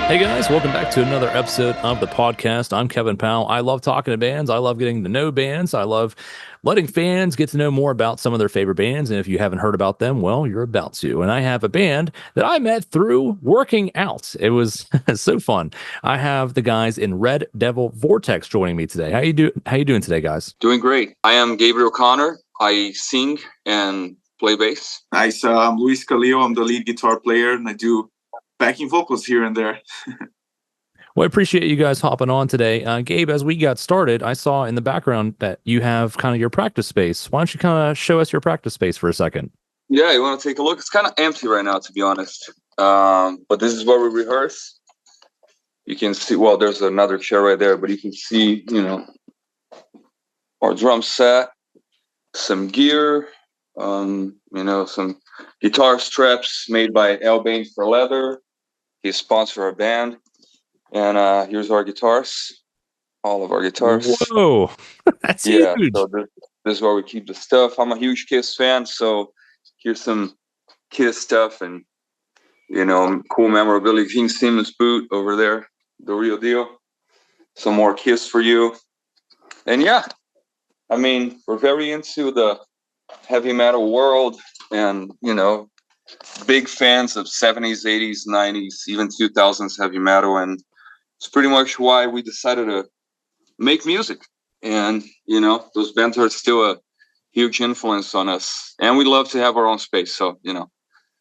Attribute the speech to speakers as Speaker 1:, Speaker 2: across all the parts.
Speaker 1: Hey guys, welcome back to another episode of the podcast. I'm Kevin Powell. I love talking to bands. I love getting to know bands. I love letting fans get to know more about some of their favorite bands. And if you haven't heard about them, well, you're about to. And I have a band that I met through working out. It was so fun. I have the guys in Red Devil Vortex joining me today. How you doing today, guys?
Speaker 2: Doing great. I am Gabriel Connor. I sing and play bass.
Speaker 3: Nice. I'm Luis Calillo. I'm the lead guitar player, and I do backing vocals here and there.
Speaker 1: Well, I appreciate you guys hopping on today. Gabe, as we got started, I saw in the background that you have kind of your practice space. Why don't you kind of show us your practice space for a second?
Speaker 2: Yeah, you want to take a look? It's kind of empty right now, to be honest. But this is where we rehearse. You can see, well, there's another chair right there, but you can see, our drum set, some gear, some guitar straps made by Albane for Leather. He sponsored our band. And here's our guitars, all of our guitars.
Speaker 1: Whoa, that's huge.
Speaker 2: So this is where we keep the stuff. I'm a huge Kiss fan, so here's some Kiss stuff and, cool memorabilia. Gene Simmons boot over there, the real deal. Some more Kiss for you. And yeah, we're very into the heavy metal world and, big fans of 70s, 80s, 90s, even 2000s heavy metal. And it's pretty much why we decided to make music. And, those bands are still a huge influence on us. And we love to have our own space. So,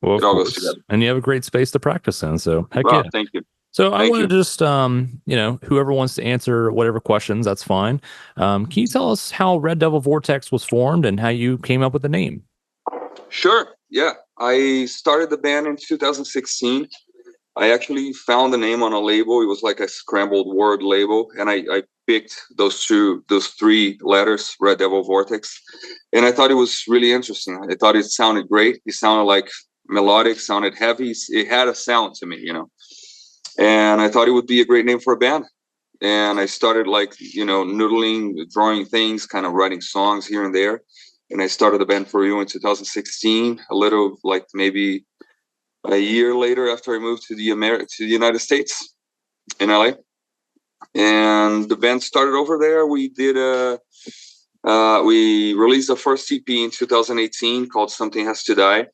Speaker 1: well,
Speaker 2: it all goes together.
Speaker 1: And you have a great space to practice in. So, heck
Speaker 2: well,
Speaker 1: yeah.
Speaker 2: Thank you.
Speaker 1: So I want to just, whoever wants to answer whatever questions, that's fine. Can you tell us how Red Devil Vortex was formed and how you came up with the name?
Speaker 2: Sure. Yeah. I started the band in 2016. I actually found the name on a label. It was like a scrambled word label. And I picked those three letters, Red Devil Vortex. And I thought it was really interesting. I thought it sounded great. It sounded like melodic, sounded heavy. It had a sound to me, And I thought it would be a great name for a band. And I started noodling, drawing things, kind of writing songs here and there. And I started the band For You in 2016, a little like maybe a year later after I moved to the United States in LA. And the band started over there. We did we released the first EP in 2018 called Something Has to Die.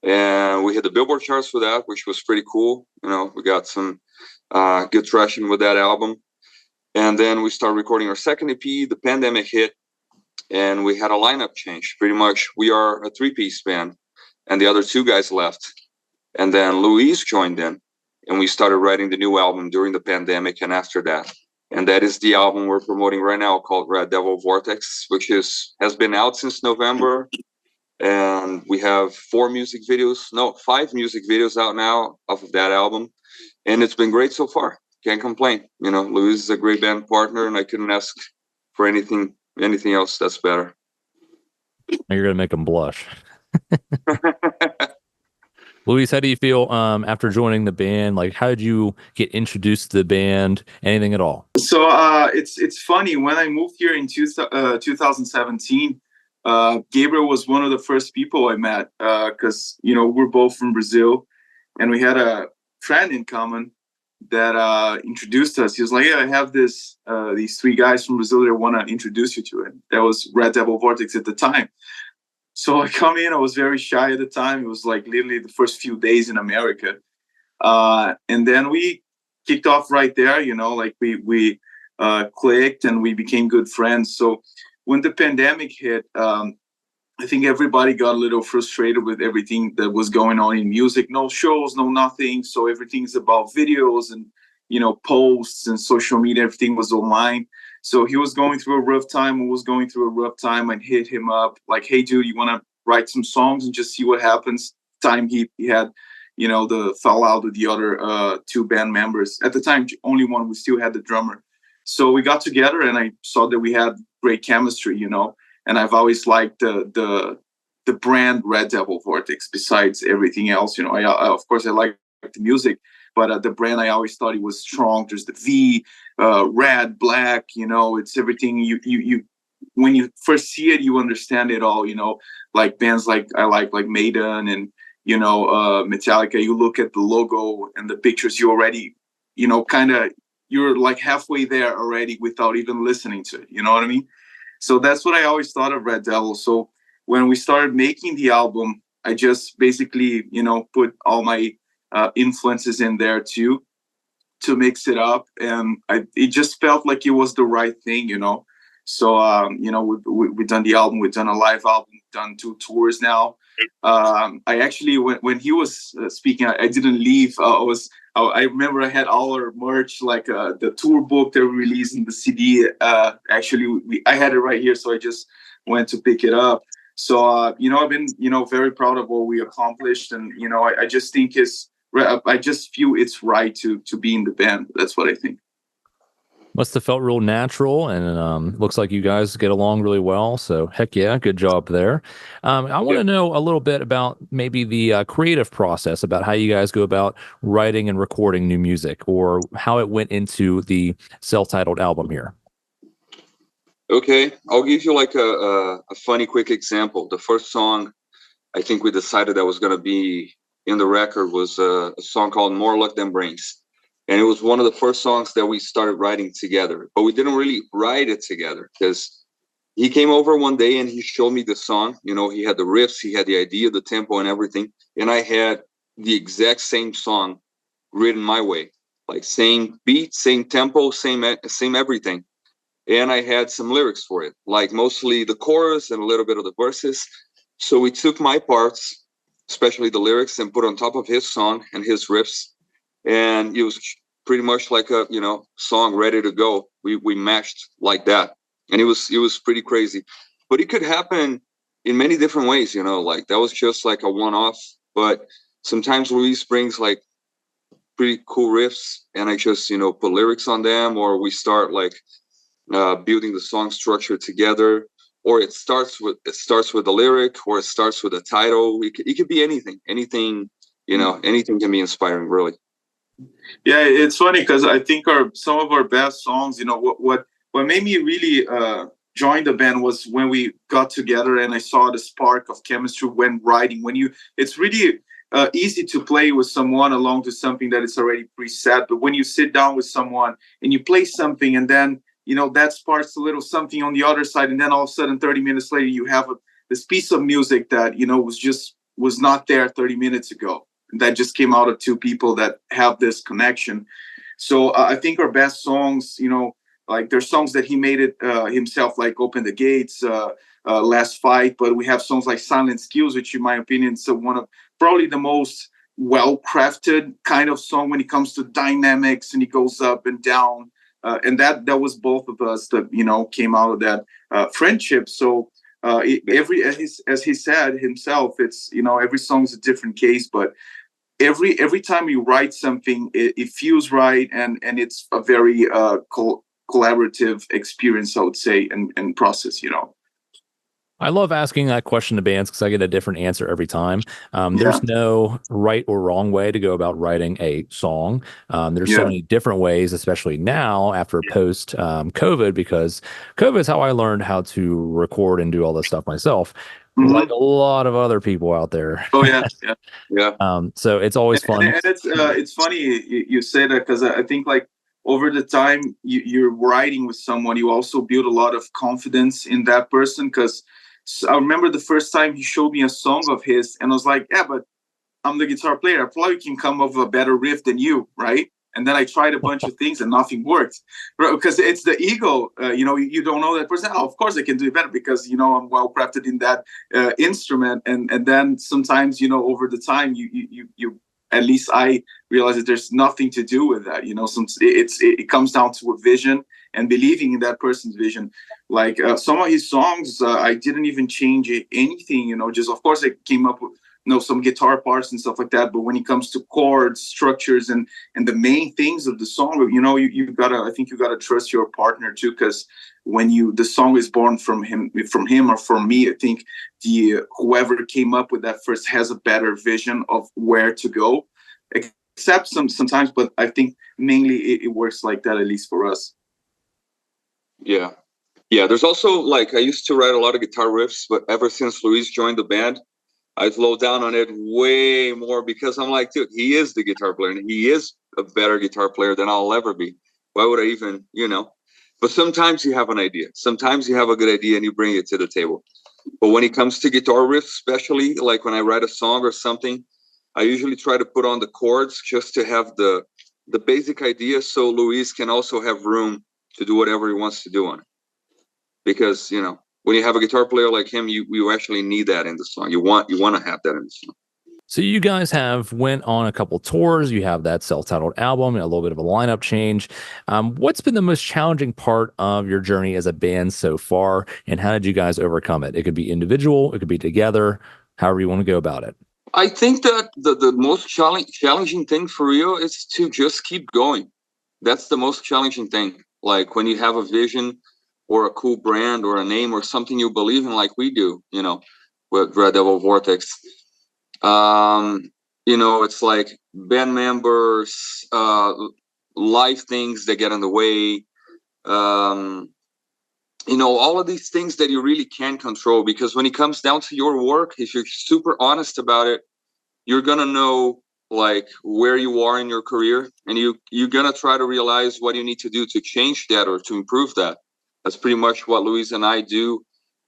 Speaker 2: And we hit the Billboard charts for that, which was pretty cool. We got some good traction with that album. And then we started recording our second EP. The pandemic hit, and we had a lineup change. Pretty much, we are a three-piece band, and the other two guys left. And then Luis joined in, and we started writing the new album during the pandemic and after that. And that is the album we're promoting right now called Red Devil Vortex, which has been out since November. And we have 5 music videos out now off of that album. And it's been great so far. Can't complain. Luis is a great band partner, and I couldn't ask for anything else that's better.
Speaker 1: You're going to make them blush. Luis, how do you feel after joining the band? Like, how did you get introduced to the band? Anything at all?
Speaker 3: So it's funny. When I moved here in 2017, Gabriel was one of the first people I met because, we're both from Brazil, and we had a friend in common that introduced us. He was like, yeah, I have these 3 guys from Brazil that want to introduce you to it. That was Red Devil Vortex at the time. So I come in, I was very shy at the time. It was like literally the first few days in America. And then we kicked off right there, we clicked and we became good friends. So when the pandemic hit, I think everybody got a little frustrated with everything that was going on in music. No shows, no nothing. So everything's about videos and, posts and social media. Everything was online. So he was going through a rough time. I was going through a rough time. And hit him up like, hey, dude, you want to write some songs and just see what happens? Time he had, the fallout with the other 2 band members. At the time, only one, we still had the drummer. So we got together and I saw that we had great chemistry, and I've always liked the brand Red Devil Vortex besides everything else. I of course I like the music, but the brand, I always thought it was strong. There's the V, red, black, it's everything. You when you first see it, you understand it all, like bands like I like Maiden and, Metallica, you look at the logo and the pictures, you already, you're like halfway there already without even listening to it. You know what I mean? So that's what I always thought of Red Devil. So when we started making the album, I just basically, put all my influences in there too, to mix it up, and it just felt like it was the right thing. So we've done the album, we've done a live album, we've done 2 tours now. I actually, when he was speaking, I didn't leave. I remember I had all our merch, like the tour book that we released in the CD. I had it right here, so I just went to pick it up. So I've been very proud of what we accomplished, and I just think I just feel it's right to be in the band. That's what I think.
Speaker 1: Must have felt real natural, and looks like you guys get along really well. So heck yeah, good job there. I want to know a little bit about maybe the creative process, about how you guys go about writing and recording new music, or how it went into the self-titled album here.
Speaker 2: Okay, I'll give you like a funny quick example. The first song I think we decided that was going to be in the record was a song called More Luck Than Brains. And it was one of the first songs that we started writing together, but we didn't really write it together because he came over one day and he showed me the song. He had the riffs, he had the idea, the tempo and everything. And I had the exact same song written my way, like same beat, same tempo, same everything. And I had some lyrics for it, like mostly the chorus and a little bit of the verses. So we took my parts, especially the lyrics, and put on top of his song and his riffs. And it was pretty much like a song ready to go. We mashed like that, and it was pretty crazy. But it could happen in many different ways. Like that was just like a one-off. But sometimes Luis brings like pretty cool riffs, and I just put lyrics on them, or we start like building the song structure together. Or it starts with the lyric, or it starts with a title. It could be anything. Anything can be inspiring, really.
Speaker 3: Yeah, it's funny because I think some of our best songs, what made me really join the band was when we got together and I saw the spark of chemistry when writing. It's really easy to play with someone along to something that is already preset, but when you sit down with someone and you play something, and then that sparks a little something on the other side, and then all of a sudden 30 minutes later you have this piece of music that was not there 30 minutes ago. That just came out of 2 people that have this connection. So I think our best songs, like there's songs that he made it himself, like Open the Gates, Last Fight. But we have songs like Silent Skills, which in my opinion is one of probably the most well-crafted kind of song when it comes to dynamics, and it goes up and down. And that was both of us that, came out of that friendship. So as he said himself, it's, every song's a different case, but every time you write something, it feels right, and it's a very collaborative experience, I would say, and process.
Speaker 1: I love asking that question to bands because I get a different answer every time. There's no right or wrong way to go about writing a song. There's so many different ways, especially now after post COVID, because COVID is how I learned how to record and do all this stuff myself. Like a lot of other people out there.
Speaker 3: Oh yeah.
Speaker 1: So it's always fun.
Speaker 3: And it's funny you say that, because I think like over the time you're writing with someone, you also build a lot of confidence in that person. Because I remember the first time he showed me a song of his, and I was like, yeah, but I'm the guitar player. I probably can come up with a better riff than you, right? And then I tried a bunch of things and nothing worked, because it's the ego. You don't know that person. Oh, of course I can do it better because I'm well crafted in that instrument. And then sometimes over the time you at least I realize that there's nothing to do with that. It comes down to a vision and believing in that person's vision. Like some of his songs, I didn't even change anything. Just of course I came up with some guitar parts and stuff like that. But when it comes to chords, structures, and the main things of the song, you gotta trust your partner too, because when the song is born from him or from me, I think whoever came up with that first has a better vision of where to go. Except sometimes, but I think mainly it works like that, at least for us.
Speaker 2: Yeah. There's also like I used to write a lot of guitar riffs, but ever since Luis joined the band, I slow down on it way more because I'm like, dude, he is the guitar player and he is a better guitar player than I'll ever be. Why would I even, but sometimes you have an idea. Sometimes you have a good idea and you bring it to the table. But when it comes to guitar riffs, especially like when I write a song or something, I usually try to put on the chords just to have the basic idea, so Luis can also have room to do whatever he wants to do on it. Because when you have a guitar player like him, you actually need that in the song. You want to have that in the song.
Speaker 1: So you guys have went on a couple tours. You have that self-titled album, a little bit of a lineup change. What's been the most challenging part of your journey as a band so far, and how did you guys overcome it? It could be individual, it could be together, however you want to go about it.
Speaker 2: I think that the most challenging thing for real is to just keep going. That's the most challenging thing. Like when you have a vision or a cool brand or a name or something you believe in, like we do, with Red Devil Vortex. It's like band members, life things that get in the way, all of these things that you really can't control, because when it comes down to your work, if you're super honest about it, you're gonna know like where you are in your career, and you're gonna try to realize what you need to do to change that or to improve that. That's pretty much what Luis and I do.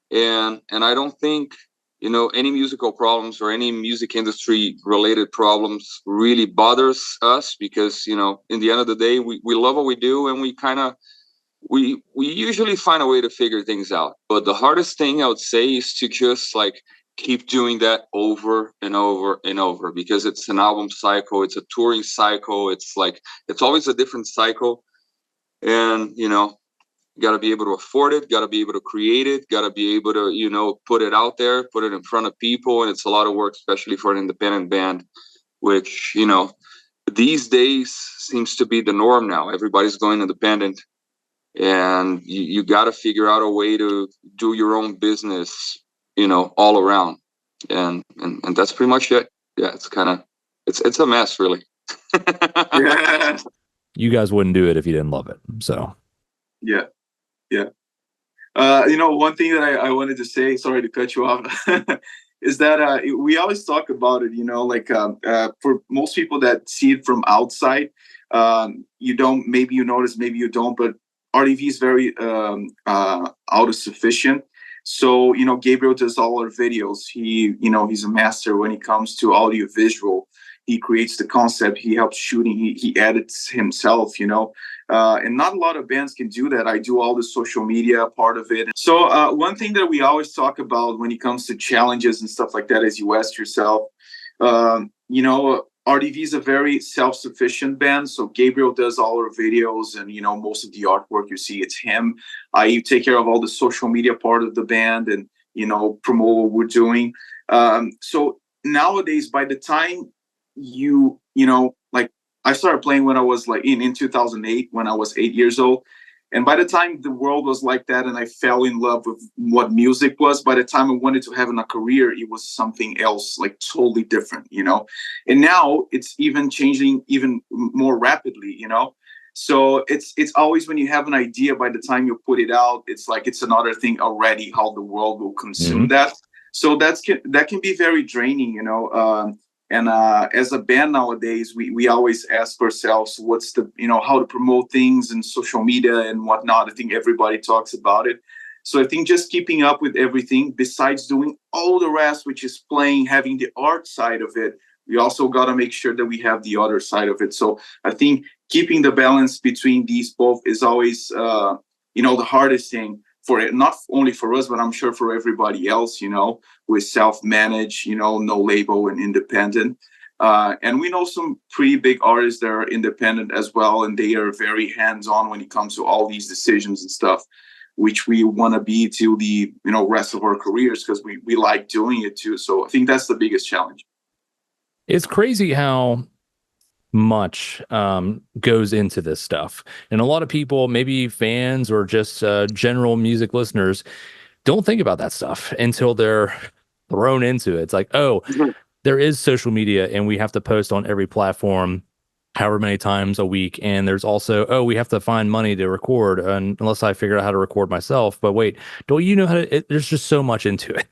Speaker 2: And I don't think any musical problems or any music industry related problems really bothers us, because in the end of the day, we love what we do, and we usually find a way to figure things out. But the hardest thing I would say is to just like keep doing that over and over and over, because it's an album cycle, it's a touring cycle, it's always a different cycle. And got to be able to afford it, got to be able to create it, got to be able to, put it out there, put it in front of people. And it's a lot of work, especially for an independent band, which, these days seems to be the norm now. Everybody's going independent, and you got to figure out a way to do your own business, all around. And that's pretty much it. Yeah, it's a mess, really.
Speaker 3: Yeah.
Speaker 1: You guys wouldn't do it if you didn't love it. So.
Speaker 3: Yeah. One thing that I wanted to say, sorry to cut you off, is that we always talk about it, for most people that see it from outside, maybe you notice, maybe you don't, but RDV is very autosufficient. So, Gabriel does all our videos. He's a master when it comes to audio visual. He creates the concept, he helps shooting, he edits himself, and not a lot of bands can do that. I do all the social media part of it. So one thing that we always talk about when it comes to challenges and stuff like that is you ask yourself, RDV is a very self-sufficient band. So Gabriel does all our videos, and, most of the artwork you see, it's him. I take care of all the social media part of the band and, promote what we're doing. So nowadays, by the time I started playing when I was in 2008, when I was 8 years old. And by the time the world was like that and I fell in love with what music was, by the time I wanted to have a career, it was something else, like totally different, And now it's even changing even more rapidly, So it's always when you have an idea, by the time you put it out, it's like it's another thing already, how the world will consume that. So that can be very draining, And as a band nowadays, we always ask ourselves, what's the, how to promote things and social media and whatnot. I think everybody talks about it. So I think just keeping up with everything, besides doing all the rest, which is playing, having the art side of it, we also got to make sure that we have the other side of it. So I think keeping the balance between these both is always, the hardest thing. For it, not only for us, but I'm sure for everybody else, with self-managed, no label and independent. And we know some pretty big artists that are independent as well, and they are very hands-on when it comes to all these decisions and stuff, which we want to be till the rest of our careers, because we like doing it too. So I think that's the biggest challenge.
Speaker 1: It's crazy how much goes into this stuff, and a lot of people, maybe fans or just general music listeners, don't think about that stuff until they're thrown into it. It's like, there is social media and we have to post on every platform however many times a week, and there's also, we have to find money to record, unless I figure out how to record myself. But wait, don't you know how to there's just so much into it.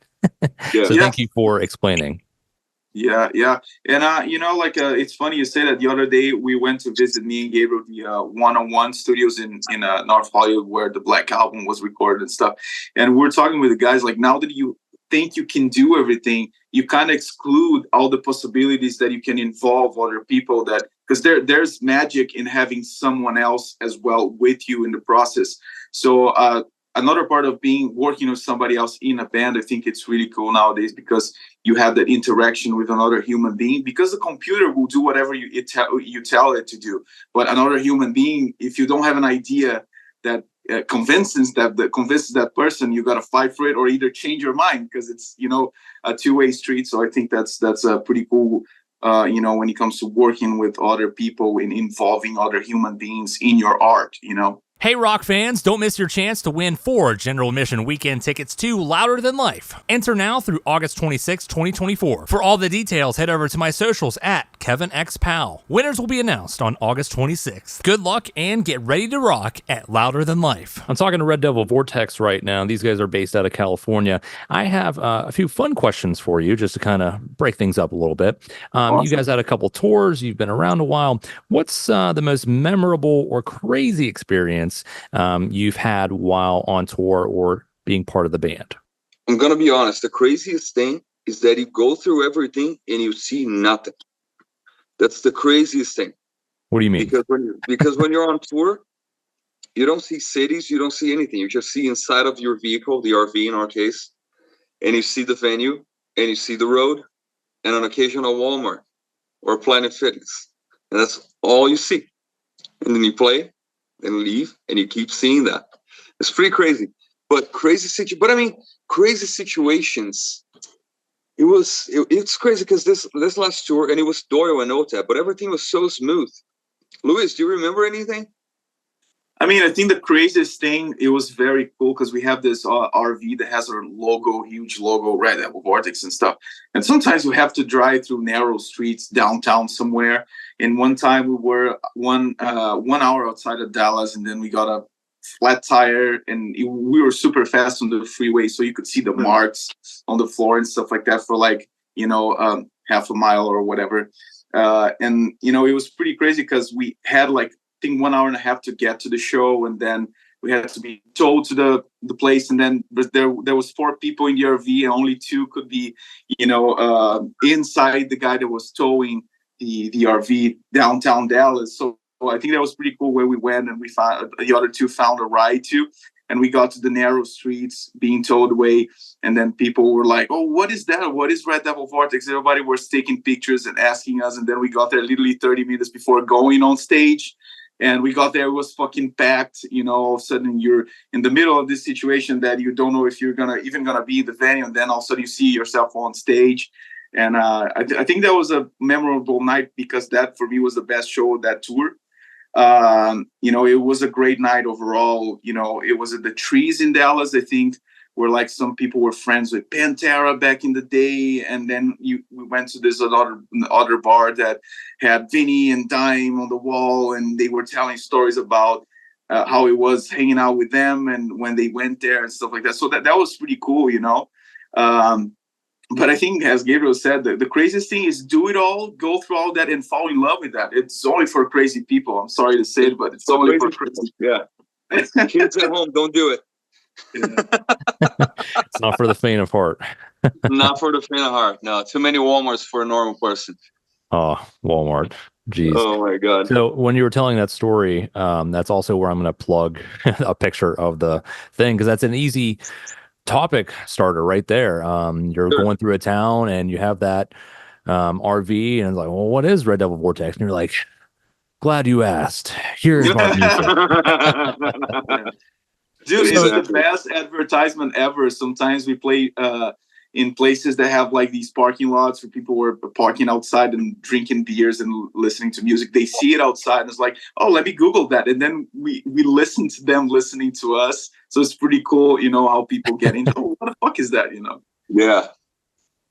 Speaker 1: So thank you for explaining.
Speaker 3: Yeah, yeah. And it's funny you say that. The other day we went to visit, me and Gabriel, the one-on-one studios in North Hollywood, where the Black Album was recorded and stuff. And we're talking with the guys, like, now that you think you can do everything, you kind of exclude all the possibilities that you can involve other people, that because there's magic in having someone else as well with you in the process. So another part of working with somebody else in a band, I think it's really cool nowadays, because you have that interaction with another human being, because the computer will do whatever you tell it to do. But another human being, if you don't have an idea that convinces that person, you got to fight for it, or either change your mind, because it's, a two-way street. So I think that's a pretty cool, when it comes to working with other people and involving other human beings in your art,
Speaker 4: Hey, rock fans, don't miss your chance to win 4 general admission weekend tickets to Louder Than Life. Enter now through August 26, 2024. For all the details, head over to my socials at Kevin X Powell. Winners will be announced on August 26th. Good luck and get ready to rock at Louder Than Life.
Speaker 1: I'm talking to Red Devil Vortex right now. These guys are based out of California. I have a few fun questions for you, just to kind of break things up a little bit.
Speaker 3: Awesome.
Speaker 1: You guys had a couple tours. You've been around a while. What's the most memorable or crazy experience you've had while on tour or being part of the band?
Speaker 2: I'm going to be honest. The craziest thing is that you go through everything and you see nothing. That's the craziest thing.
Speaker 1: What do you mean?
Speaker 2: Because when you're on tour, you don't see cities, you don't see anything. You just see inside of your vehicle, the RV in our case, and you see the venue, and you see the road, and on occasion a Walmart or a Planet Fitness. And that's all you see. And then you play and leave, and you keep seeing that. It's pretty crazy. But crazy situations. It's crazy because this last tour, and it was Doyle and OTAP, but everything was so smooth. Luis, do you remember anything?
Speaker 3: I mean, I think the craziest thing, it was very cool because we have this RV that has our logo, huge logo, Red Devil Vortex and stuff. And sometimes we have to drive through narrow streets downtown somewhere. And one time we were 1 hour outside of Dallas, and then we got a flat tire, and we were super fast on the freeway, so you could see the marks on the floor and stuff like that for half a mile or whatever. And it was pretty crazy because we had 1 hour and a half to get to the show, and then we had to be towed to the place, and then there was 4 people in the RV, and only 2 could be inside the guy that was towing the RV downtown Dallas. So I think that was pretty cool where we went, and we found the other 2 found a ride too, and we got to the narrow streets being towed away, and then people were like, "Oh, what is that? What is Red Devil Vortex?" Everybody was taking pictures and asking us, and then we got there literally 30 minutes before going on stage. And we got there, it was fucking packed. All of a sudden you're in the middle of this situation that you don't know if you're gonna be in the venue, and then all of a sudden you see yourself on stage. And I think that was a memorable night, because that for me was the best show of that tour. It was a great night overall. It was at the Trees in Dallas, I think, where some people were friends with Pantera back in the day, and then we went to this other bar that had Vinny and Dime on the wall, and they were telling stories about how it was hanging out with them and when they went there and stuff like that. So that was pretty cool, But I think, as Gabriel said, the craziest thing is do it all, go through all that, and fall in love with that. It's only for crazy people. I'm sorry to say it, but it's only for crazy.
Speaker 2: Yeah. Kids at home, don't do it.
Speaker 1: It's not for the faint of heart.
Speaker 2: Not for the faint of heart. No, too many Walmarts for a normal person.
Speaker 1: Oh, Walmart. Jeez.
Speaker 2: Oh my God.
Speaker 1: So when you were telling that story, that's also where I'm going to plug a picture of the thing, because that's an easy topic starter right there. You're going through a town and you have that RV, and it's like, well, what is Red Devil Vortex? And you're like, glad you asked. Here's my music.
Speaker 3: Dude, it's the best advertisement ever. Sometimes we play in places that have these parking lots where people were parking outside and drinking beers and listening to music. They see it outside and it's like, oh, let me Google that. And then we listen to them listening to us. So it's pretty cool, how people get into, oh, what the fuck is that,
Speaker 2: Yeah.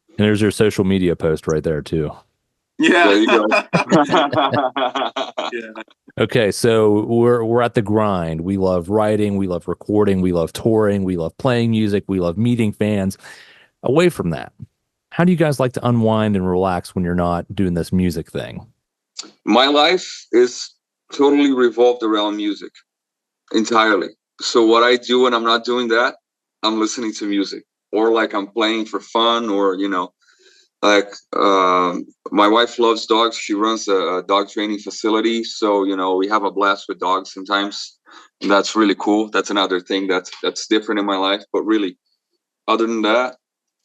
Speaker 1: And there's your social media post right there too.
Speaker 3: Yeah.
Speaker 2: There you go.
Speaker 3: Yeah.
Speaker 1: Okay, so we're at the grind. We love writing, we love recording, we love touring, we love playing music, we love meeting fans. Away from that, How do you guys like to unwind and relax when you're not doing this music thing?
Speaker 2: My life is totally revolved around music entirely. So what I do when I'm not doing that, I'm listening to music, or like I'm playing for fun, or like my wife loves dogs. She runs a dog training facility, so we have a blast with dogs sometimes, and that's really cool. That's another thing that's different in my life. But really, other than that,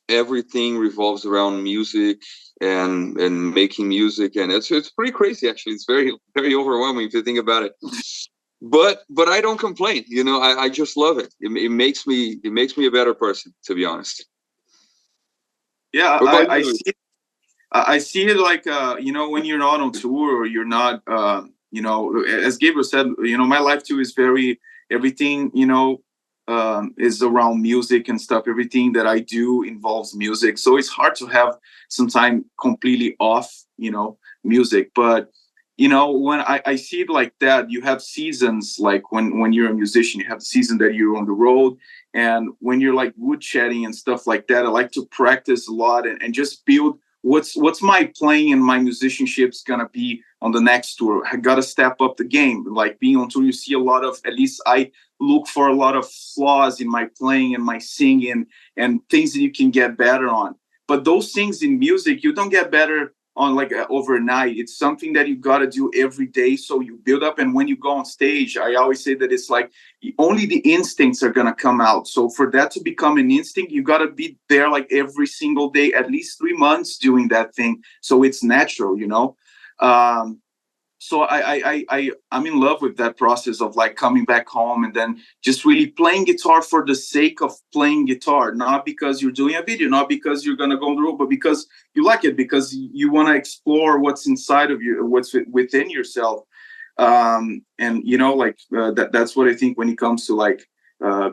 Speaker 2: everything revolves around music and making music, and it's pretty crazy actually. It's very, very overwhelming if you think about it. But I don't complain. I just love it. It makes me a better person, to be honest.
Speaker 3: Yeah,
Speaker 2: What about
Speaker 3: I
Speaker 2: you?
Speaker 3: see. I see it like when you're not on tour, or you're not as Gabriel said, my life too is very, everything is around music and stuff. Everything that I do involves music, so it's hard to have some time completely off music. But when I see it like that, you have seasons. Like when you're a musician, you have the season that you're on the road, and when you're like woodshedding and stuff like that, I like to practice a lot and just build what's my playing and my musicianship's gonna be on the next tour. I gotta step up the game. Like being on tour, you see a lot of, at least I look for a lot of flaws in my playing and my singing, and things that you can get better on. But those things in music, you don't get better on like overnight. It's something that you got to do every day, so you build up. And when you go on stage, I always say that it's like only the instincts are going to come out. So for that to become an instinct, you got to be there like every single day, at least 3 months doing that thing, so it's natural. So I'm in love with that process of like coming back home and then just really playing guitar for the sake of playing guitar, not because you're doing a video, not because you're going to go on the road, but because you like it, because you want to explore what's inside of you, what's within yourself. And that's what I think when it comes to like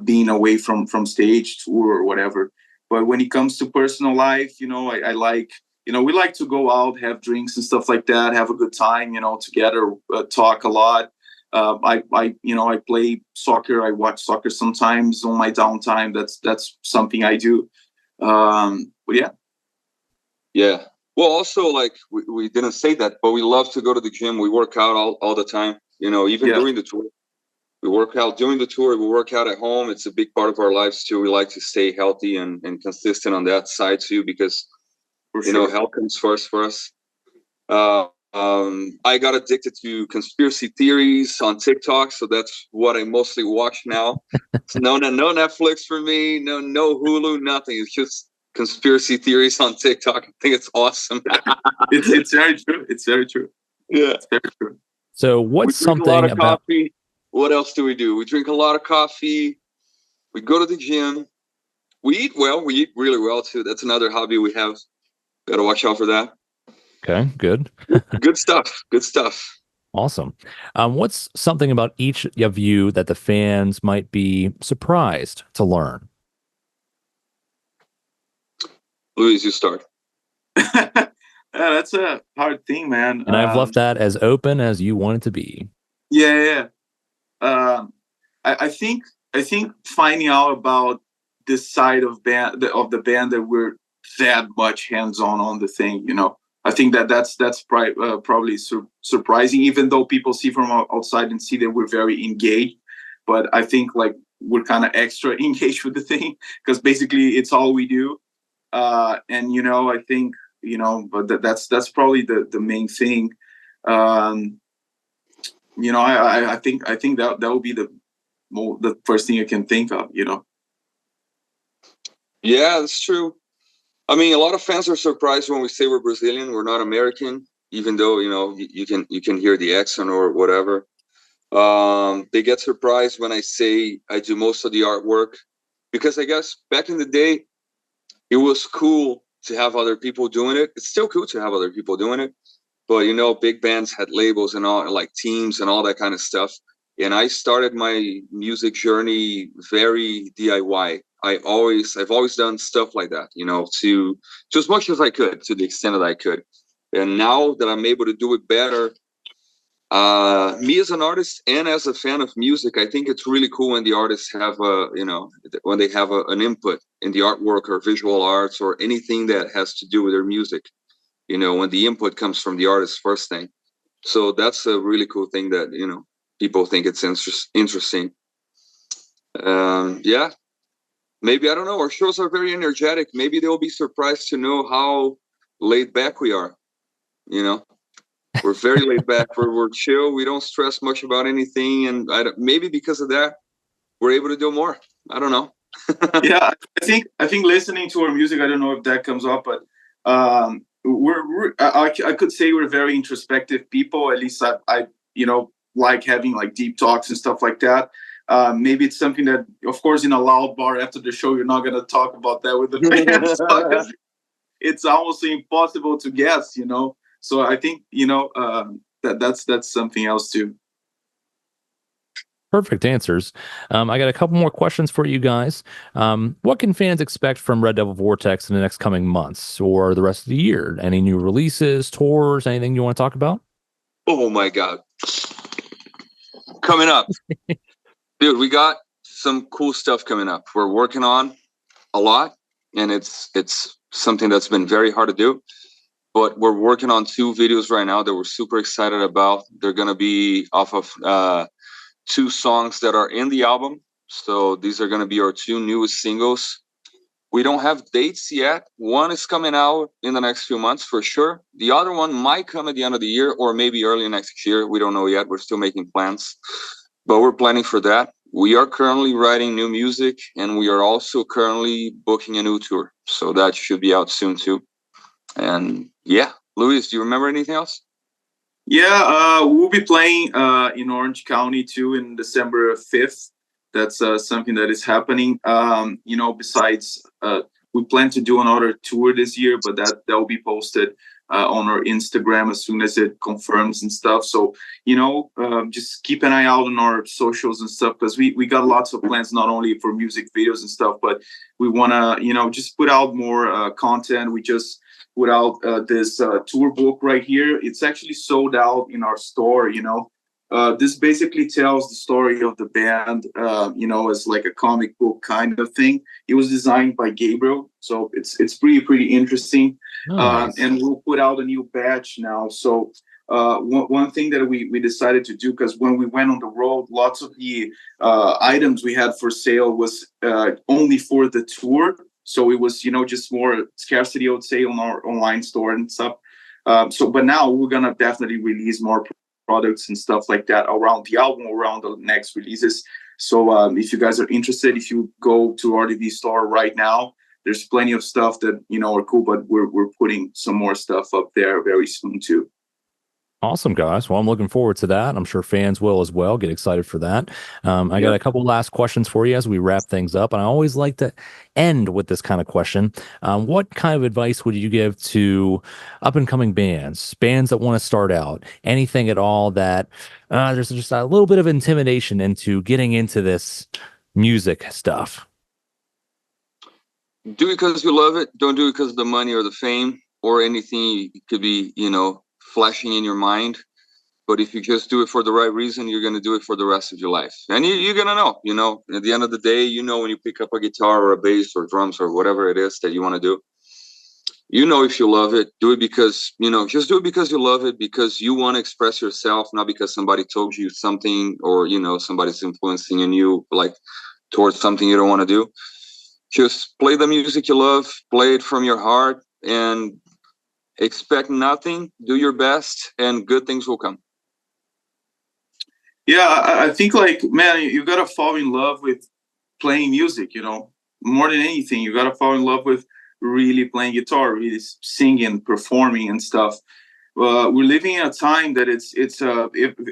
Speaker 3: being away from stage, tour, or whatever. But when it comes to personal life, I like, we like to go out, have drinks and stuff like that, have a good time, together, talk a lot. I play soccer. I watch soccer sometimes on my downtime. That's something I do. But yeah.
Speaker 2: Yeah. Well, also, like we didn't say that, but we love to go to the gym. We work out all the time, even during the tour. We work out during the tour. We work out at home. It's a big part of our lives too. We like to stay healthy and consistent on that side too, because health comes first for us. I got addicted to conspiracy theories on TikTok, so that's what I mostly watch now. So no Netflix for me, no Hulu, nothing. It's just conspiracy theories on TikTok. I think it's awesome.
Speaker 3: It's very true. It's very true.
Speaker 2: Yeah,
Speaker 3: it's very true.
Speaker 1: So what's something about
Speaker 2: coffee? What else do? We drink a lot of coffee. We go to the gym. We eat well. We eat really well too. That's another hobby we have. Got to watch out for that.
Speaker 1: Okay, good.
Speaker 2: Good stuff. Good stuff.
Speaker 1: Awesome. What's something about each of you that the fans might be surprised to learn?
Speaker 2: Luis, you start.
Speaker 3: Yeah, that's a hard thing, man.
Speaker 1: And I've left that as open as you want it to be.
Speaker 3: Yeah. I think finding out about this side of the band that we're that much hands-on on the thing, I think that's probably surprising, even though people see from outside and see that we're very engaged. But I think like we're kind of extra engaged with the thing, because basically it's all we do. And I think but that's probably the main thing. I think that would be the first thing I can think of.
Speaker 2: Yeah, that's true. I mean, a lot of fans are surprised when we say we're Brazilian. We're not American, even though you can hear the accent or whatever. They get surprised when I say I do most of the artwork, because I guess back in the day, it was cool to have other people doing it. It's still cool to have other people doing it, but big bands had labels and all, like teams and all that kind of stuff. And I started my music journey very DIY. I've always done stuff like that, to as much as I could, to the extent that I could. And now that I'm able to do it better, Me as an artist and as a fan of music, I think it's really cool when the artists have when they have an input in the artwork or visual arts or anything that has to do with their music, when the input comes from the artist first thing. So that's a really cool thing that, people think it's interesting. Yeah, maybe, I don't know, our shows are very energetic. Maybe they'll be surprised to know how laid back we are. We're very laid back. We're chill. We don't stress much about anything. And maybe because of that, we're able to do more. I don't know.
Speaker 3: Yeah, I think listening to our music, I don't know if that comes up, but I could say we're very introspective people. At least I like having like deep talks and stuff like that. Maybe it's something that, of course, in a loud bar after the show, you're not going to talk about that with the fans. Because it's almost impossible to guess, So I think, that's something else too.
Speaker 1: Perfect answers. I got a couple more questions for you guys. What can fans expect from Red Devil Vortex in the next coming months or the rest of the year? Any new releases, tours, anything you want to talk about?
Speaker 2: Oh my God. Coming up. Dude, we got some cool stuff coming up. We're working on a lot, and it's something that's been very hard to do. But we're working on 2 videos right now that we're super excited about. They're going to be off of 2 songs that are in the album. So these are going to be our 2 newest singles. We don't have dates yet. One is coming out in the next few months for sure. The other one might come at the end of the year or maybe early next year. We don't know yet. We're still making plans, but we're planning for that. We are currently writing new music, and we are also currently booking a new tour. So that should be out soon too. And yeah, Luis, do you remember anything else?
Speaker 3: Yeah, we'll be playing in Orange County too in December 5th. That's something that is happening. Besides, we plan to do another tour this year, but that will be posted on our Instagram as soon as it confirms and stuff. So, just keep an eye out on our socials and stuff, because we got lots of plans, not only for music videos and stuff, but we want to, just put out more content. We just put out this tour book right here. It's actually sold out in our store, This basically tells the story of the band, as like a comic book kind of thing. It was designed by Gabriel, so it's pretty interesting.
Speaker 1: Nice.
Speaker 3: And we'll put out a new batch now. So one thing that we decided to do, because when we went on the road, lots of the items we had for sale was only for the tour. So it was, just more scarcity, I would say, on our online store and stuff. But now we're gonna definitely release more products and stuff like that around the album, around the next releases. So if you guys are interested, if you go to RDV store right now, there's plenty of stuff that are cool, but we're putting some more stuff up there very soon too.
Speaker 1: Awesome, guys. Well, I'm looking forward to that. I'm sure fans will as well. Get excited for that. I got a couple last questions for you as we wrap things up. And I always like to end with this kind of question. What kind of advice would you give to up-and-coming bands that want to start out? Anything at all that there's just a little bit of intimidation into getting into this music stuff?
Speaker 2: Do it because you love it. Don't do it because of the money or the fame or anything. It could be, flashing in your mind. But if you just do it for the right reason, you're going to do it for the rest of your life. And you're going to know, at the end of the day, when you pick up a guitar or a bass or drums or whatever it is that you want to do, if you love it, do it because, just do it because you love it, because you want to express yourself, not because somebody told you something or, somebody's influencing in you, like towards something you don't want to do. Just play the music you love, play it from your heart, and expect nothing, do your best, and good things will come.
Speaker 3: Yeah, I think man, you got to fall in love with playing music, more than anything. You got to fall in love with really playing guitar, really singing, performing and stuff. We're living in a time that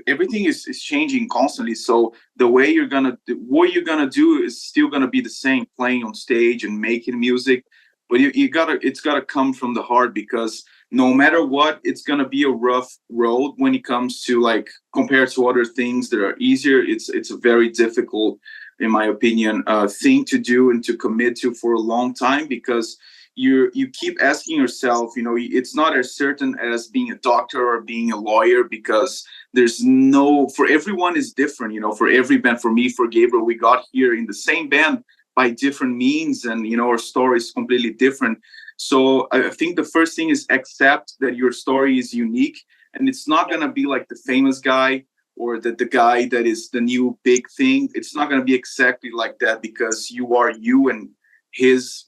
Speaker 3: everything is changing constantly. So the way what you're gonna do is still gonna be the same, playing on stage and making music. But it's gotta come from the heart, because no matter what, it's gonna be a rough road when it comes to compared to other things that are easier. It's a very difficult, in my opinion, thing to do and to commit to for a long time, because you keep asking yourself, it's not as certain as being a doctor or being a lawyer, because for everyone is different, for every band. For me, for Gabriel, we got here in the same band by different means, and our story is completely different. So I think the first thing is accept that your story is unique, and it's not going to be like the famous guy or the guy that is the new big thing. It's not going to be exactly like that, because you are you, and he's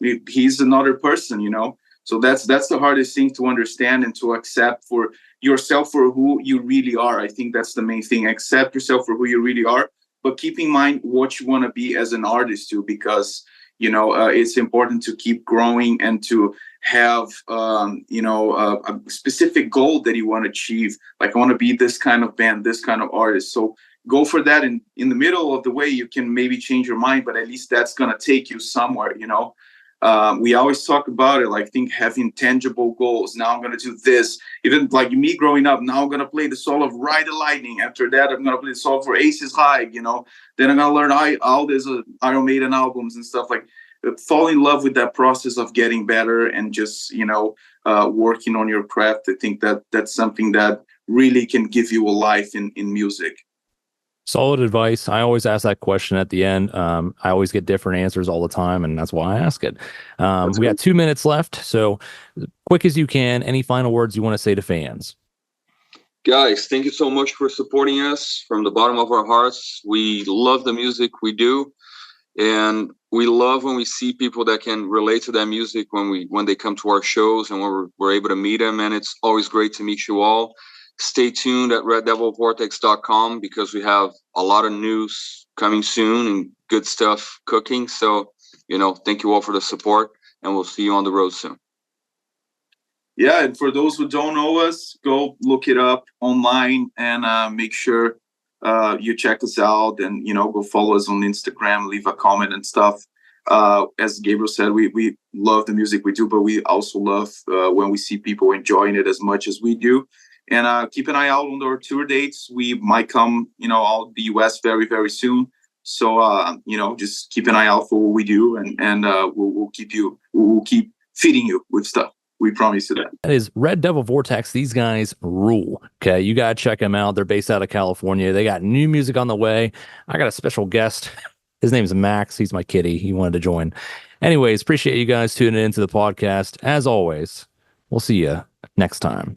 Speaker 3: another person, So that's the hardest thing to understand and to accept for yourself for who you really are. I think that's the main thing. Accept yourself for who you really are, but keep in mind what you want to be as an artist too, because it's important to keep growing and to have a specific goal that you want to achieve. Like, I want to be this kind of band, this kind of artist. So go for that. And in the middle of the way, you can maybe change your mind, but at least that's going to take you somewhere. We always talk about it, like, think having tangible goals. Now I'm going to do this. Even like me growing up, now I'm going to play the solo of Ride the Lightning. After that, I'm going to play the solo for Aces High, Then I'm going to learn all these Iron Maiden albums and stuff. Like, fall in love with that process of getting better and just, working on your craft. I think that's something that really can give you a life in music.
Speaker 1: Solid advice. I always ask that question at the end. I always get different answers all the time, and that's why I ask it. We got 2 minutes left, so quick as you can. Any final words you want to say to fans?
Speaker 2: Guys, thank you so much for supporting us from the bottom of our hearts. We love the music we do, and we love when we see people that can relate to that music when they come to our shows and when we're able to meet them. And it's always great to meet you all. Stay tuned at reddevilvortex.com, because we have a lot of news coming soon and good stuff cooking. So, thank you all for the support, and we'll see you on the road soon.
Speaker 3: Yeah, and for those who don't know us, go look it up online and make sure you check us out, and go follow us on Instagram, leave a comment and stuff. As Gabriel said, we love the music we do, but we also love when we see people enjoying it as much as we do. And keep an eye out on our tour dates. We might come, out the US very, very soon. So, just keep an eye out for what we do, and we'll keep feeding you with stuff. We promise you that.
Speaker 1: That is Red Devil Vortex. These guys rule. Okay, you got to check them out. They're based out of California. They got new music on the way. I got a special guest. His name's Max. He's my kitty. He wanted to join. Anyways, appreciate you guys tuning into the podcast. As always, we'll see you next time.